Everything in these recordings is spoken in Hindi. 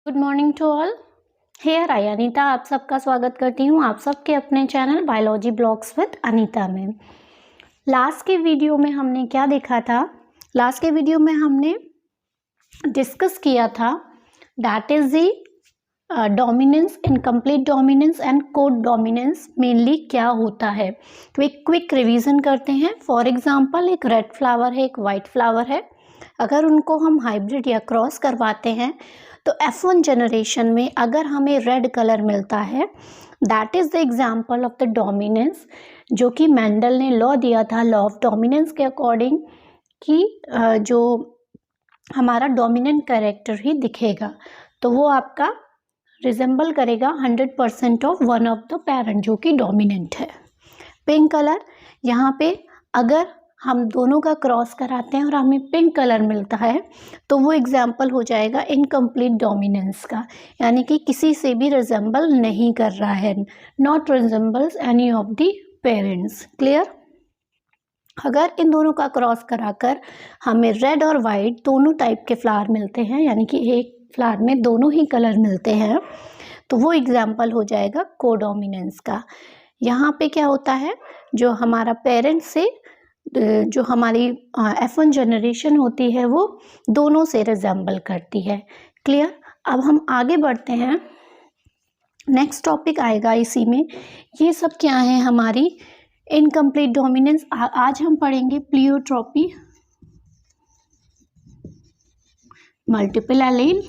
Good morning to all. Here I Anita आप सबका स्वागत करती हूँ आप सबके अपने channel biology blogs with Anita में। लास्ट के वीडियो में हमने क्या देखा था? लास्ट के वीडियो में हमने डिस्कस किया था that is the dominance, incomplete dominance and code dominance mainly क्या होता है। तो एक क्विक रिवीजन करते हैं। फॉर एग्जांपल एक रेड फ्लावर है, एक वाइट फ्लावर है। अगर उनको हम हाइब्रिड या क्रॉस करवाते हैं तो F1 जनरेशन में अगर हमें रेड कलर मिलता है that is the example of the dominance, जो कि मेंडल ने लॉ दिया था, लॉ ऑफ डोमिनेंस के अकॉर्डिंग कि जो हमारा डोमिनेंट कैरेक्टर ही दिखेगा तो वो आपका रिजेंबल करेगा 100% of one of the parent जो कि डोमिनेंट है। पिंक कलर, यहाँ पे अगर हम दोनों का क्रॉस कराते हैं और हमें पिंक कलर मिलता है तो वो एग्जाम्पल हो जाएगा इनकम्प्लीट डोमिनेंस का, यानी कि किसी से भी रिजेंबल नहीं कर रहा है, not resembles any of the parents. Clear? अगर इन दोनों का क्रॉस कराकर हमें रेड और वाइट दोनों टाइप के फ्लावर मिलते हैं, यानी कि एक फ्लावर में दोनों ही कलर मिलते हैं, तो वो एग्जाम्पल हो जाएगा कोडोमिनेंस का। यहाँ पे क्या होता है, जो हमारा पेरेंट से जो हमारी F1 जनरेशन होती है वो दोनों से रिजेंबल करती है। क्लियर? अब हम आगे बढ़ते हैं, नेक्स्ट टॉपिक आएगा इसी में। ये सब क्या है हमारी इनकम्प्लीट डोमिनेंस। आज हम पढ़ेंगे प्लियोट्रॉपी, मल्टीपल एलील।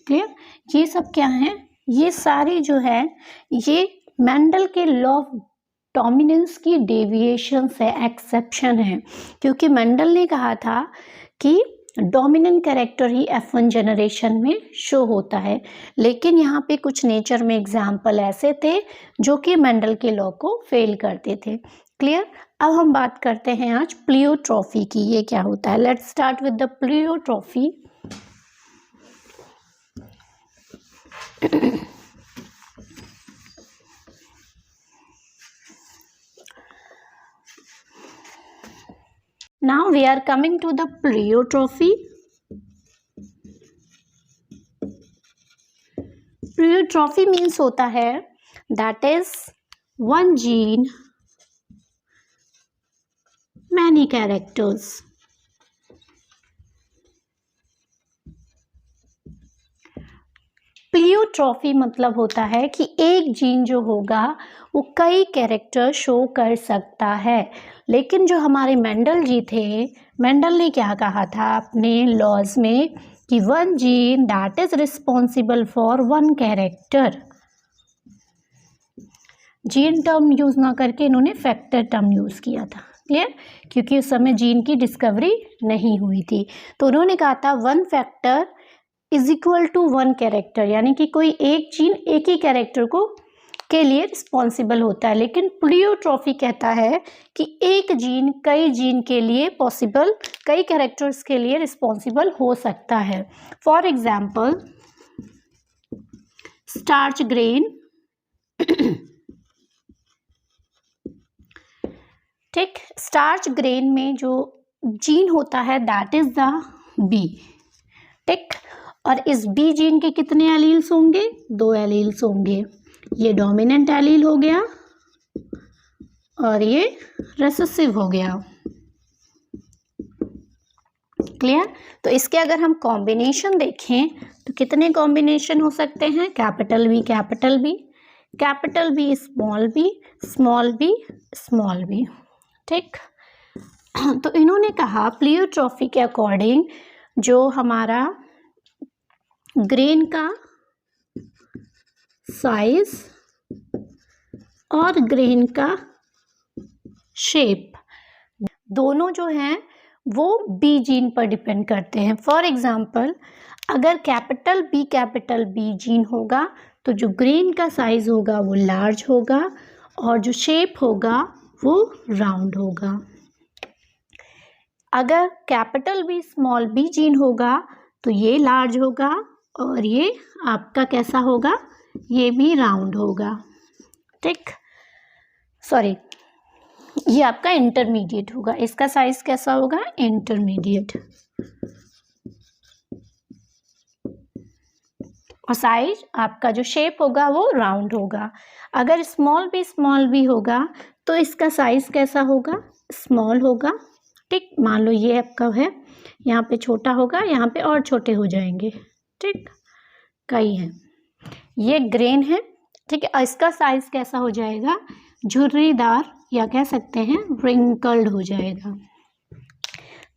क्लियर? ये सब क्या है, ये सारी जो है ये मेंडल के लॉ ऑफ डोमिनेंस की डेविएशंस है, एक्सेप्शन है, क्योंकि मेंडल ने कहा था कि डोमिनेंट कैरेक्टर ही F1 जनरेशन में शो होता है, लेकिन यहाँ पे कुछ नेचर में एग्जाम्पल ऐसे थे जो कि मेंडल के लॉ को फेल करते थे। क्लियर? अब हम बात करते हैं आज प्लियोट्रॉफी की। ये क्या होता है? Let's start with the pleiotropy. Now we are coming to the pleiotropy. Pleiotropy means होता है that is one gene many characters. प्लियोट्रॉफी मतलब होता है कि एक जीन जो होगा वो कई कैरेक्टर शो कर सकता है, लेकिन जो हमारे मेंडल जी थे, मेंडल ने क्या कहा था अपने लॉज में कि one gene that is responsible for one character. Gene term use ना करके इन्होंने फैक्टर टर्म यूज किया था। क्लियर? क्योंकि उस समय जीन की डिस्कवरी नहीं हुई थी, तो उन्होंने कहा था one factor is equal to one character, यानी कि कोई एक जीन एक ही कैरेक्टर को के लिए रिस्पॉन्सिबल होता है, लेकिन प्लियोट्रॉफी कहता है कि एक जीन कई जीन के लिए पॉसिबल, कई कैरेक्टर्स के लिए रिस्पॉन्सिबल हो सकता है। फॉर एग्जाम्पल स्टार्च ग्रेन, ठीक, स्टार्च ग्रेन में जो जीन होता है दैट इज द बी, ठीक, और इस बी जीन के कितने एलील्स होंगे? 2 एलील्स होंगे। ये डोमिनेंट एलील हो गया और ये रिसेसिव हो गया। क्लियर? तो इसके अगर हम कॉम्बिनेशन देखें तो कितने कॉम्बिनेशन हो सकते हैं? Capital B, capital B, capital B, small B, small B, small B. ठीक, तो इन्होंने कहा प्लियोट्रॉफी के अकॉर्डिंग जो हमारा ग्रेन का साइज और ग्रेन का शेप दोनों जो हैं वो बी जीन पर डिपेंड करते हैं। फॉर एग्जांपल अगर कैपिटल बी जीन होगा तो जो ग्रेन का साइज होगा वो लार्ज होगा और जो शेप होगा वो राउंड होगा। अगर capital B small B gene होगा तो ये लार्ज होगा और ये आपका कैसा होगा? ये भी राउंड होगा। ठीक, सॉरी, ये आपका इंटरमीडिएट होगा, इसका साइज कैसा होगा? इंटरमीडिएट। और साइज आपका जो शेप होगा वो राउंड होगा। अगर स्मॉल भी होगा तो इसका साइज कैसा होगा, स्मॉल होगा। ठीक, मान लो ये आपका है, यहाँ पे छोटा होगा, यहाँ पे और छोटे हो जाएंगे। ठीक, कई है, ये ग्रेन है। ठीक है, इसका साइज कैसा हो जाएगा, झुर्रीदार या कह सकते हैं रिंकल्ड हो जाएगा।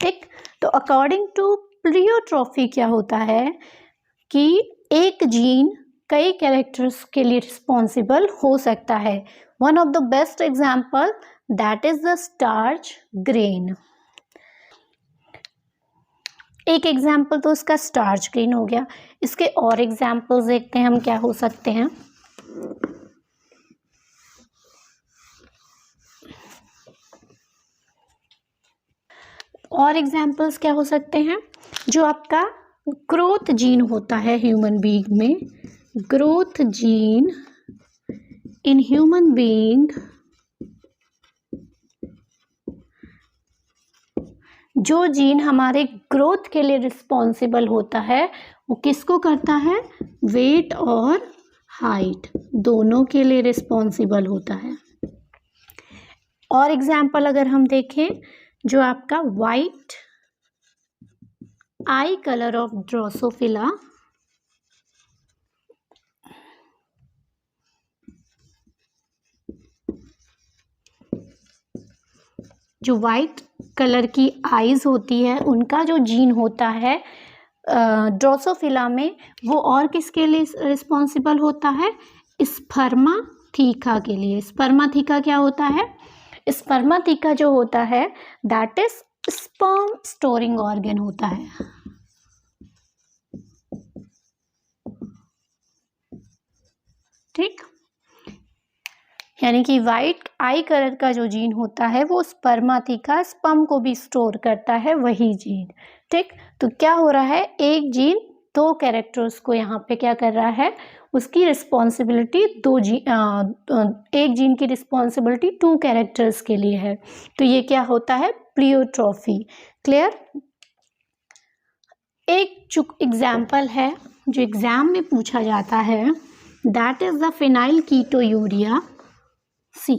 ठीक, तो अकॉर्डिंग टू प्लियोट्रॉफी क्या होता है कि एक जीन कई कैरेक्टर्स के लिए रिस्पॉन्सिबल हो सकता है। One of the best example that is the starch grain. एक एग्जाम्पल तो उसका स्टार्च ग्रेन हो गया। इसके और एग्जाम्पल्स देखते हैं हम क्या हो सकते हैं। और एग्जाम्पल्स क्या हो सकते हैं, जो आपका ग्रोथ जीन होता है ह्यूमन बीइंग में, growth gene in human being जो जीन हमारे ग्रोथ के लिए रिस्पॉन्सिबल होता है वो किसको करता है, वेट और हाइट दोनों के लिए रिस्पॉन्सिबल होता है। और एग्जाम्पल अगर हम देखें, जो आपका white I colour of Drosophila, जो वाइट कलर की आईज होती है उनका जो जीन होता है ड्रोसोफिला में, वो और किसके लिए रिस्पॉन्सिबल होता है, स्पर्माथीका के लिए। स्पर्माथीका क्या होता है, स्पर्माथीका जो होता है that is sperm storing organ होता है। ठीक, यानी कि वाइट आई कलर का जो जीन होता है वो स्पर्माथीका, स्पर्म को भी स्टोर करता है वही जीन। ठीक, तो क्या हो रहा है, एक जीन दो कैरेक्टर्स को यहाँ पे क्या कर रहा है, उसकी रिस्पॉन्सिबिलिटी एक जीन की रिस्पॉन्सिबिलिटी टू कैरेक्टर्स के लिए है। तो ये क्या होता है, प्लियोट्रॉफी। क्लियर। एक जो एग्जाम्पल है जो एग्जाम में पूछा जाता है दैट इज द फिनाइल कीटोयूरिया सी।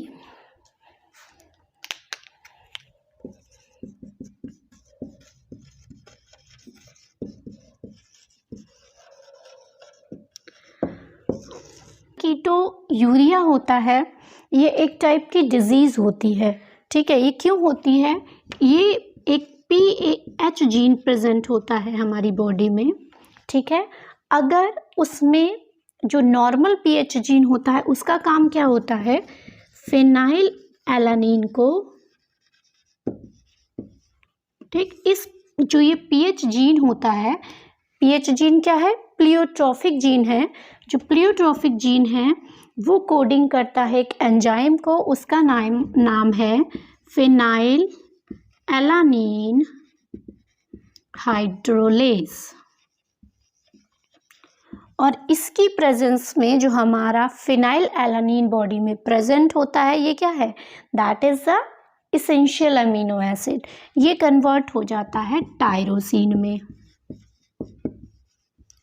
कीटोयूरिया होता है, ये एक टाइप की डिजीज होती है। ठीक है, ये क्यों होती है, ये एक PAH जीन प्रेजेंट होता है हमारी बॉडी में। ठीक है, अगर उसमें जो नॉर्मल पीएच जीन होता है उसका काम क्या होता है, फिनाइल एलानिन को, ठीक, इस जो ये पीएच जीन होता है, पीएच जीन क्या है, प्लियोट्रॉफिक जीन है। जो प्लियोट्रॉफिक जीन है वो कोडिंग करता है एक एंजाइम को, उसका नाम है फिनाइल एलानिन हाइड्रोलेज। और इसकी प्रेजेंस में जो हमारा फिनाइल एलानिन बॉडी में प्रेजेंट होता है, ये क्या है, that is the essential amino acid. ये कन्वर्ट हो जाता है टायरोसिन में।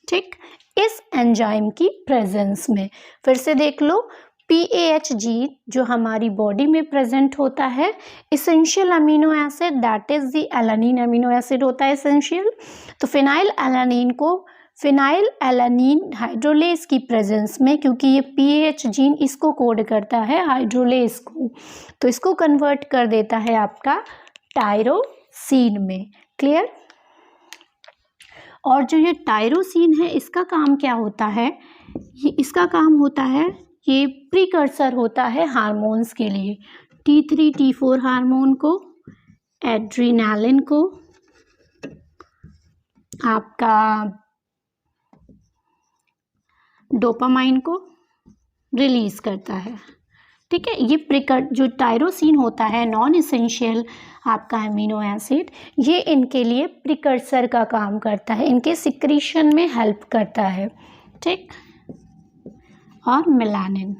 ठीक, इस एंजाइम की प्रेजेंस में। फिर से देख लो, PAH जीन जो हमारी बॉडी में प्रेजेंट होता है, essential amino acid that is the alanine amino acid होता है इसेंशियल। तो फिनाइल एलानिन को फिनाइल एलानिन हाइड्रोलेज की प्रेजेंस में, क्योंकि ये PAH जीन इसको कोड करता है हाइड्रोलेज को, तो इसको कन्वर्ट कर देता है आपका टायरोसिन में। क्लियर। और जो ये टायरोसिन है इसका काम क्या होता है, ये इसका काम होता है, ये प्रीकर्सर होता है हार्मोन्स के लिए, T3 T4 हार्मोन को, एड्रीनालिन को, आपका डोपामाइन को रिलीज करता है। ठीक है, ये जो टायरोसिन होता है नॉन इसेंशियल आपका अमीनो एसिड, ये इनके लिए प्रिकर्सर का काम करता है, इनके सिक्रीशन में हेल्प करता है। ठीक, और मेलानिन,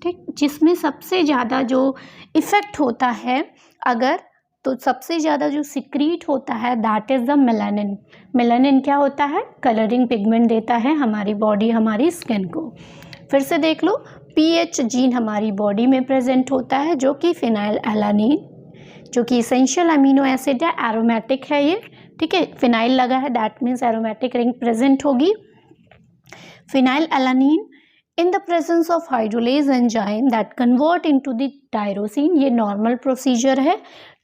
ठीक, जिसमें सबसे ज़्यादा जो इफ़ेक्ट होता है अगर तो सबसे ज़्यादा जो सिक्रीट होता है that is the melanin. Melanin क्या होता है? कलरिंग पिगमेंट देता है हमारी बॉडी, हमारी स्किन को। फिर से देख लो, पीएच जीन हमारी बॉडी में प्रेजेंट होता है जो कि फिनाइल एलानिन, जो कि इसेंशियल अमीनो एसिड है, एरोमेटिक है ये, ठीक है। फिनाइल लगा है that means aromatic ring present होगी। Phenylalanine in the presence of hydrolase enzyme that convert into the tyrosine, ये नॉर्मल प्रोसीजर है।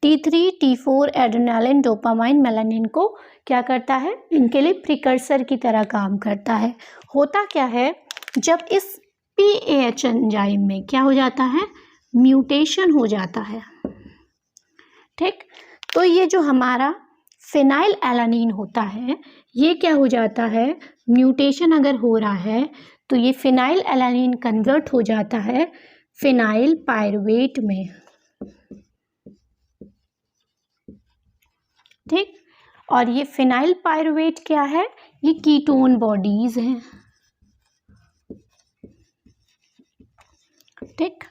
T3, T4 adrenaline, dopamine, melanin को क्या करता है? इनके लिए प्रिकर्सर की तरह काम करता है। होता क्या है, जब इस PAH एंजाइम में क्या हो जाता है? म्यूटेशन हो जाता है, ठीक। तो ये जो हमारा फिनाइल एलानिन होता है ये क्या हो जाता है? म्यूटेशन अगर हो रहा है तो ये फिनाइल एलानिन कन्वर्ट हो जाता है फिनाइल पायरुवेट में, ठीक। और ये फिनाइल पायरुवेट क्या है? ये कीटोन बॉडीज हैं, ठीक।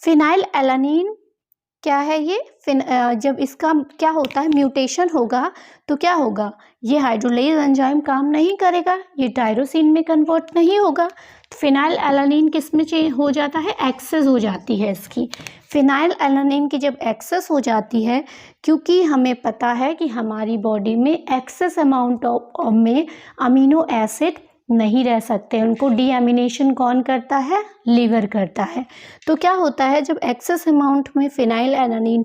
फिनाइल एलानिन क्या है ये? जब इसका क्या होता है, म्यूटेशन होगा तो क्या होगा? ये हाइड्रोलेज एंजाइम काम नहीं करेगा, ये टायरोसिन में कन्वर्ट नहीं होगा। फिनाइल एलानिन किस में चेंज हो जाता है? एक्सेस हो जाती है इसकी। फिनाइल एलानिन की जब एक्सेस हो जाती है, क्योंकि हमें पता है कि हमारी बॉडी में एक्सेस अमाउंट ऑफ में अमीनो एसिड नहीं रह सकते, उनको डीएमिनेशन कौन करता है? लीवर करता है। तो क्या होता है, जब एक्सेस अमाउंट में फिनाइल एलानिन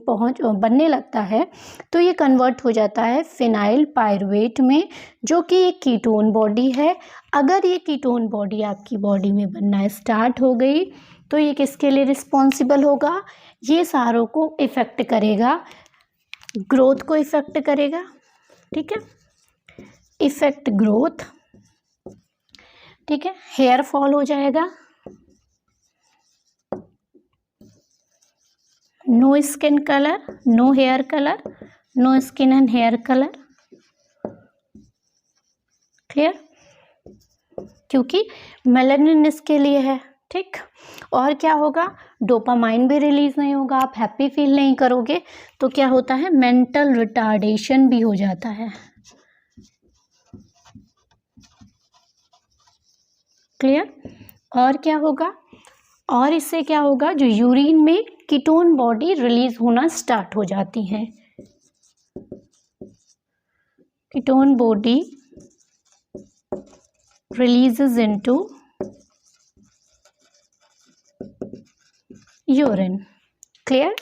बनने लगता है तो ये कन्वर्ट हो जाता है फिनाइल पायरुवेट में, जो कि एक कीटोन बॉडी है। अगर ये कीटोन बॉडी आपकी बॉडी में बनना स्टार्ट हो गई तो ये किसके लिए रिस्पॉन्सिबल होगा? ये सारों को इफ़ेक्ट करेगा, ग्रोथ को इफ़ेक्ट करेगा, ठीक है। इफ़ेक्ट ग्रोथ, ठीक है। हेयर फॉल हो जाएगा, no skin colour, no hair colour, no skin and hair colour, clear, क्योंकि मेलानिन इसके लिए है, ठीक। और क्या होगा? डोपामाइन भी रिलीज नहीं होगा, आप हैप्पी फील नहीं करोगे, तो क्या होता है? मेंटल रिटार्डेशन भी हो जाता है, क्लियर। और क्या होगा? और इससे क्या होगा? जो यूरिन में कीटोन बॉडी रिलीज होना स्टार्ट हो जाती है, ketone body releases into urine, clear.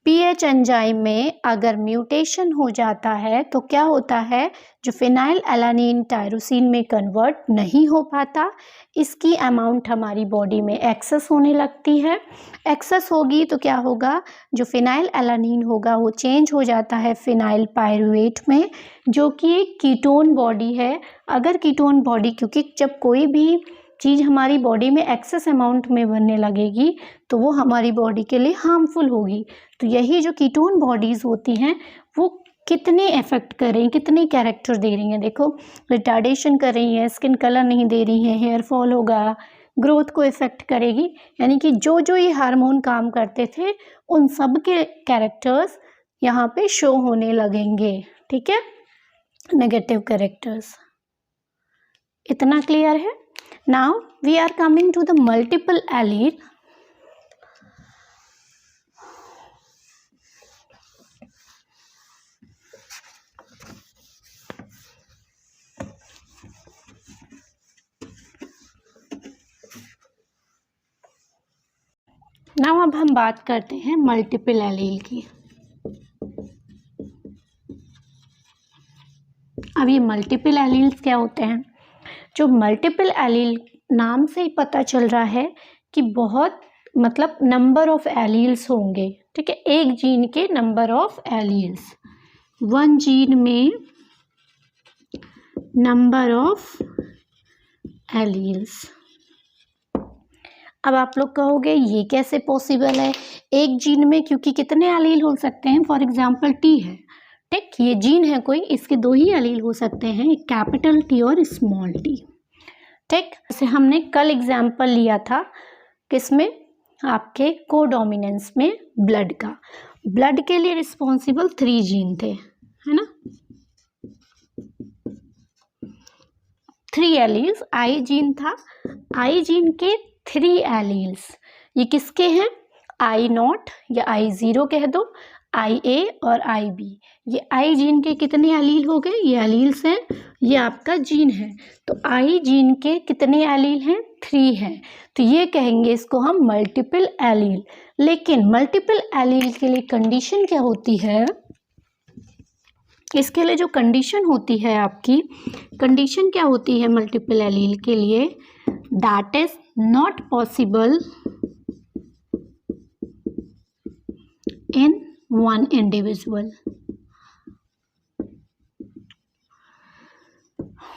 PH enzyme में अगर म्यूटेशन हो जाता है तो क्या होता है? जो फिनाइल एलानिन टायरोसिन में कन्वर्ट नहीं हो पाता, इसकी अमाउंट हमारी बॉडी में एक्सेस होने लगती है। एक्सेस होगी तो क्या होगा? जो फिनाइल एलानिन होगा वो चेंज हो जाता है फिनाइल पायरुवेट में, जो कि एक कीटोन बॉडी है। अगर कीटोन बॉडी, क्योंकि जब कोई भी चीज़ हमारी बॉडी में एक्सेस अमाउंट में बनने लगेगी तो वो हमारी बॉडी के लिए हार्मफुल होगी। तो यही जो कीटोन बॉडीज़ होती हैं वो कितने इफेक्ट कर रही हैं, कितने कैरेक्टर दे रही हैं? देखो, रिटार्डेशन कर रही हैं, स्किन कलर नहीं दे रही हैं, हेयर फॉल होगा, ग्रोथ को इफेक्ट करेगी। यानी कि जो जो ये हार्मोन काम करते थे उन सब के कैरेक्टर्स यहाँ पे शो होने लगेंगे, ठीक है, नेगेटिव कैरेक्टर्स। इतना क्लियर है? Now we are coming to the multiple allele. Now अब हम बात करते हैं मल्टीपल एलील की। अब ये मल्टीपल एलील्स क्या होते हैं? जो मल्टीपल एलील नाम से ही पता चल रहा है कि बहुत मतलब नंबर ऑफ एलील्स होंगे, ठीक है। एक जीन के number of alleles, one gene में नंबर ऑफ एलील्स। अब आप लोग कहोगे ये कैसे पॉसिबल है? एक जीन में क्योंकि कितने एलील हो सकते हैं? फॉर एग्जांपल टी है, ठीक, ये जीन है कोई, इसके दो ही एलील हो सकते हैं, एक कैपिटल टी और स्मॉल टी, ठीक। जैसे हमने कल एग्जाम्पल लिया था किसमें? आपके कोडोमिनेंस में ब्लड का। ब्लड के लिए रिस्पॉन्सिबल 3 जीन थे, है ना, 3 एलील्स। आई जीन था, आई जीन के 3 एलील्स, ये किसके हैं, आई नॉट या आई ज़ीरो कह दो, आई ए और आई बी। ये आई जीन के कितने एलील हो गए, ये एलील्स हैं, ये आपका जीन है। तो आई जीन के कितने एलील हैं, 3 हैं। तो ये कहेंगे इसको हम मल्टीपल एलील। लेकिन मल्टीपल एलील के लिए कंडीशन क्या होती है, इसके लिए जो कंडीशन होती है आपकी, कंडीशन क्या होती है मल्टीपल एलील के लिए, that is not possible in one individual.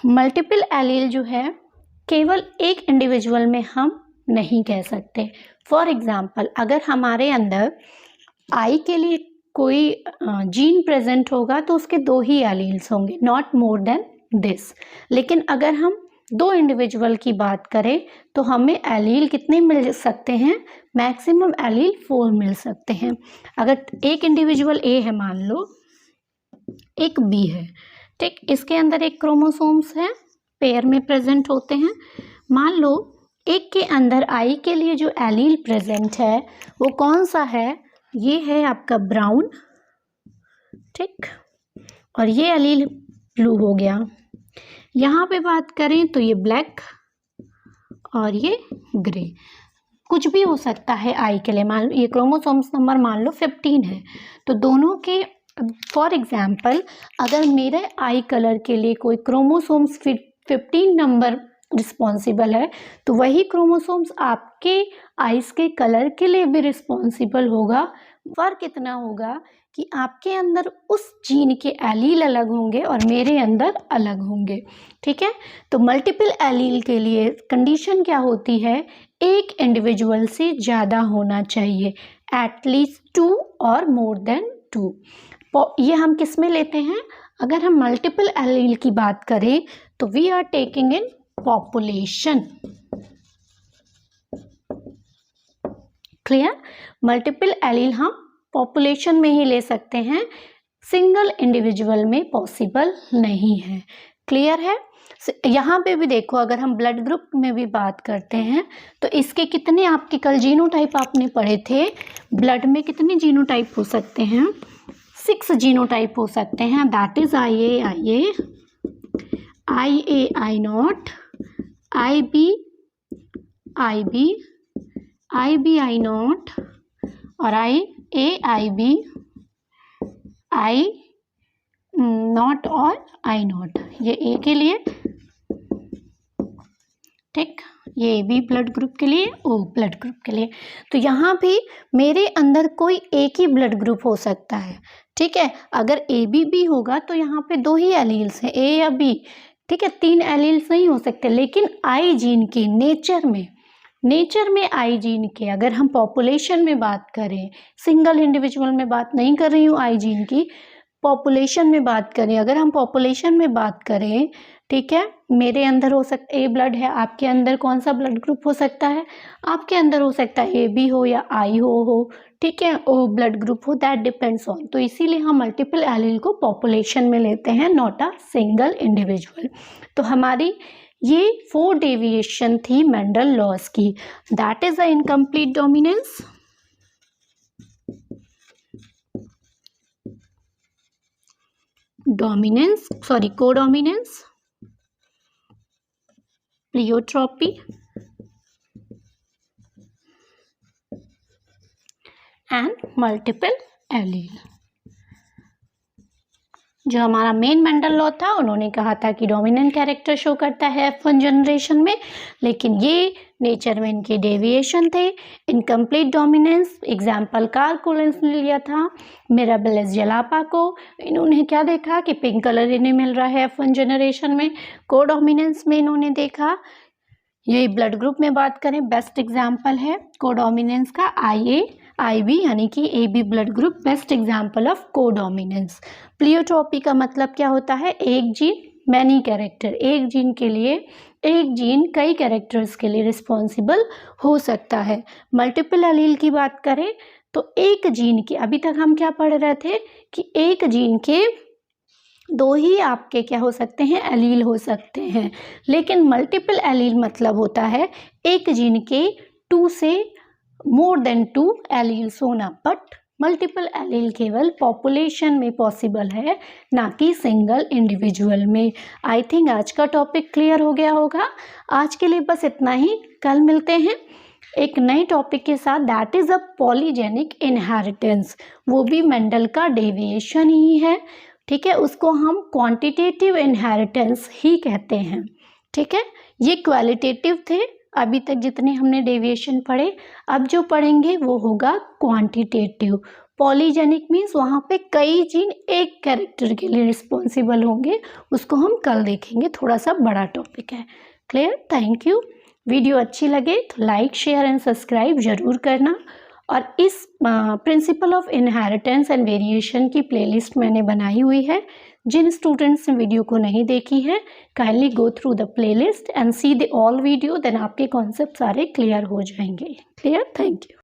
Multiple allele जो है केवल एक इंडिविजुअल में हम नहीं कह सकते। फॉर एग्जाम्पल, अगर हमारे अंदर आई के लिए कोई जीन प्रेजेंट होगा तो उसके 2 ही एलील्स होंगे, नॉट मोर देन दिस। लेकिन अगर हम 2 इंडिविजुअल की बात करें तो हमें एलील कितने मिल सकते हैं, मैक्सिमम एलील 4 मिल सकते हैं। अगर एक इंडिविजुअल ए है मान लो, एक बी है, ठीक, इसके अंदर एक क्रोमोसोम्स है, पेयर में प्रेजेंट होते हैं। मान लो एक के अंदर आई के लिए जो एलील प्रेजेंट है वो कौन सा है, ये है आपका ब्राउन, ठीक, और ये एलील ब्लू हो गया। यहाँ पे बात करें तो ये ब्लैक और ये ग्रे, कुछ भी हो सकता है आई के लिए। मान लो ये क्रोमोसोम्स नंबर मान लो 15 है, तो दोनों के, फॉर एग्जाम्पल अगर मेरे आई कलर के लिए कोई क्रोमोसोम्स 15 नंबर रिस्पॉन्सिबल है तो वही क्रोमोसोम्स आपके आइस के कलर के लिए भी रिस्पॉन्सिबल होगा। फर्क इतना होगा कि आपके अंदर उस जीन के एलील अलग होंगे और मेरे अंदर अलग होंगे, ठीक है। तो मल्टीपल एलील के लिए कंडीशन क्या होती है, एक इंडिविजुअल से ज़्यादा होना चाहिए, एटलीस्ट 2 और मोर देन 2। ये हम किस में लेते हैं, अगर हम मल्टीपल एलील की बात करें तो we are taking in population, clear. Multiple allele हम पॉपुलेशन में ही ले सकते हैं, सिंगल इंडिविजुअल में पॉसिबल नहीं है, क्लियर है। यहाँ पे भी देखो, अगर हम ब्लड ग्रुप में भी बात करते हैं तो इसके कितने, आपके कल जीनोटाइप आपने पढ़े थे, ब्लड में कितने जीनोटाइप हो सकते हैं, 6 जीनोटाइप हो सकते हैं। That is I A I not, I B I not और आई बी आई नॉट और आई नॉट, ये ए के लिए, ठीक, ये बी ब्लड ग्रुप के लिए, ओ ब्लड ग्रुप के लिए। तो यहाँ भी मेरे अंदर कोई एक ही ब्लड ग्रुप हो सकता है, ठीक है। अगर ए बी बी होगा तो यहाँ पे 2 ही एलील्स हैं, ए या बी, ठीक है, 3 एलील्स नहीं हो सकते। लेकिन आई जीन के नेचर में आई जीन के, अगर हम पॉपुलेशन में बात करें, सिंगल इंडिविजुअल में बात नहीं कर रही हूँ आई जीन की, पॉपुलेशन में बात करें, अगर हम पॉपुलेशन में बात करें, ठीक है, मेरे अंदर हो सकता है ए ब्लड है, आपके अंदर कौन सा ब्लड ग्रुप हो सकता है, आपके अंदर हो सकता है ए बी हो या आई हो, ठीक है, ओ ब्लड ग्रुप हो, दैट डिपेंड्स ऑन। तो इसीलिए हम मल्टीपल एलील को पॉपुलेशन में लेते हैं, नॉट अ सिंगल इंडिविजुअल। तो हमारी ये 4 डेविएशन थी मेंडल लॉज की। That is a incomplete dominance, codominance, pleiotropy and multiple allele. जो हमारा मेन मेंडल लॉ था, उन्होंने कहा था कि डोमिनेंट कैरेक्टर शो करता है F1 जनरेशन में, लेकिन ये नेचर में इनके डेविएशन थे। Incomplete dominance example Carl Collins ने लिया था, मिराबेलिस जलापा को, इन्होंने क्या देखा कि पिंक कलर इन्हें मिल रहा है F1 जनरेशन में। कोडोमिनेंस में इन्होंने देखा, ये ब्लड ग्रुप में बात करें, बेस्ट एग्जाम्पल है कोडोमिनेंस का आई बी यानी कि A B blood group, best example of codominance. Pleiotropy का मतलब क्या होता है, एक जीन मैनी कैरेक्टर, एक जीन के लिए एक जीन कई कैरेक्टर्स के लिए रिस्पॉन्सिबल हो सकता है। मल्टीपल एलील की बात करें तो एक जीन के, अभी तक हम क्या पढ़ रहे थे कि एक जीन के दो ही आपके क्या हो सकते हैं, एलील हो सकते हैं, लेकिन मल्टीपल एलील मतलब होता है एक जीन के 2 से मोर देन 2 एलील्स होना, बट मल्टीपल एलील केवल पॉपुलेशन में पॉसिबल है, ना कि सिंगल इंडिविजुअल में। आई थिंक आज का टॉपिक क्लियर हो गया होगा। आज के लिए बस इतना ही, कल मिलते हैं एक नए टॉपिक के साथ, that is a polygenic inheritance. वो भी मेंडल का डेविएशन ही है, ठीक है, उसको हम क्वांटिटेटिव इनहेरिटेंस ही कहते हैं, ठीक है। ये क्वालिटेटिव थे अभी तक जितने हमने डेविएशन पढ़े, अब जो पढ़ेंगे वो होगा क्वांटिटेटिव। पॉलीजेनिक मीन्स वहाँ पे कई जीन एक कैरेक्टर के लिए रिस्पॉन्सिबल होंगे, उसको हम कल देखेंगे, थोड़ा सा बड़ा टॉपिक है। क्लियर? Thank you. वीडियो अच्छी लगे तो लाइक शेयर एंड सब्सक्राइब ज़रूर करना। और इस principle of inheritance and variation की प्लेलिस्ट मैंने बनाई हुई है। जिन स्टूडेंट्स ने वीडियो को नहीं देखी है, kindly go through the playlist and see the all video, then आपके कॉन्सेप्ट सारे क्लियर हो जाएंगे। क्लियर? Thank you.